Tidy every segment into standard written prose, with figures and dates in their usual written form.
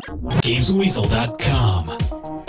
GamesWeasel.com.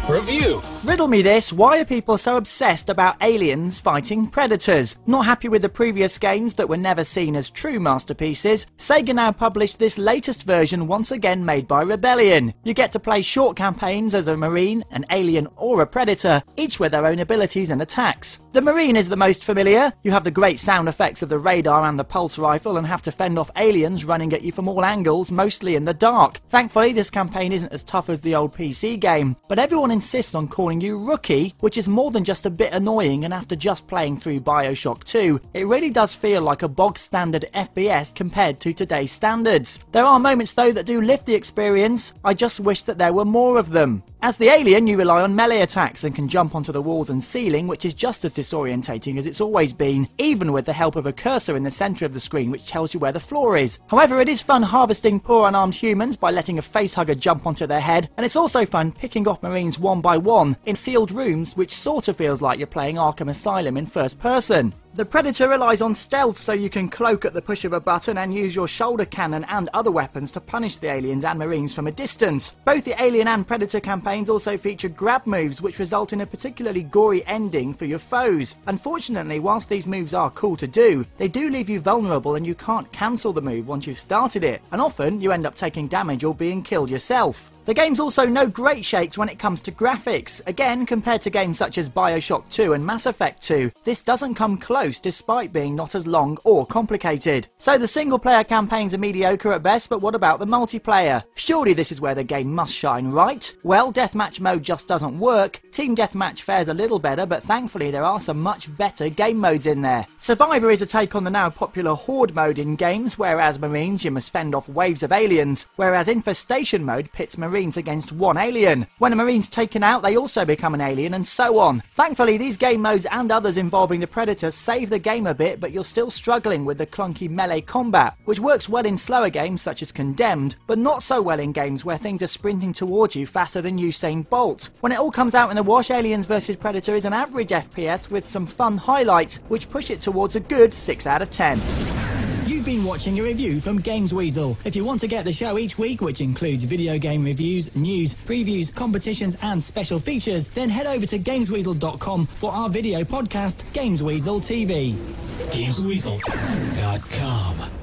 Review. Riddle me this, why are people so obsessed about aliens fighting predators? Not happy with the previous games that were never seen as true masterpieces, Sega now published this latest version once again made by Rebellion. You get to play short campaigns as a marine, an alien or a predator, each with their own abilities and attacks. The marine is the most familiar. You have the great sound effects of the radar and the pulse rifle and have to fend off aliens running at you from all angles, mostly in the dark. Thankfully this campaign isn't as tough as the old PC game, but everyone insists on calling you Rookie, which is more than just a bit annoying, and after just playing through BioShock 2, it really does feel like a bog standard FPS compared to today's standards. There are moments though that do lift the experience, I just wish that there were more of them. As the alien, you rely on melee attacks and can jump onto the walls and ceiling, which is just as disorientating as it's always been, even with the help of a cursor in the centre of the screen which tells you where the floor is. However, it is fun harvesting poor unarmed humans by letting a facehugger jump onto their head, and it's also fun picking off marines one by one in sealed rooms, which sort of feels like you're playing Arkham Asylum in first person. The Predator relies on stealth, so you can cloak at the push of a button and use your shoulder cannon and other weapons to punish the aliens and marines from a distance. Both the Alien and Predator campaigns also feature grab moves which result in a particularly gory ending for your foes. Unfortunately, whilst these moves are cool to do, they do leave you vulnerable and you can't cancel the move once you've started it, and often you end up taking damage or being killed yourself. The game's also no great shakes when it comes to graphics. Again, compared to games such as BioShock 2 and Mass Effect 2, this doesn't come close despite being not as long or complicated. So the single player campaigns are mediocre at best, but what about the multiplayer? Surely this is where the game must shine, right? Well, deathmatch mode just doesn't work. Team deathmatch fares a little better, but thankfully there are some much better game modes in there. Survivor is a take on the now popular Horde mode in games, where as Marines you must fend off waves of aliens, whereas Infestation mode pits Marines against one alien. When a Marine's taken out, they also become an alien, and so on. Thankfully, these game modes and others involving the Predator save the game a bit, but you're still struggling with the clunky melee combat, which works well in slower games such as Condemned, but not so well in games where things are sprinting towards you faster than Usain Bolt. When it all comes out in the wash, Aliens vs Predator is an average FPS with some fun highlights, which push it towards a good 6 out of 10. You've been watching a review from Games Weasel. If you want to get the show each week, which includes video game reviews, news, previews, competitions and special features, then head over to GamesWeasel.com for our video podcast, Games Weasel TV. GamesWeasel.com.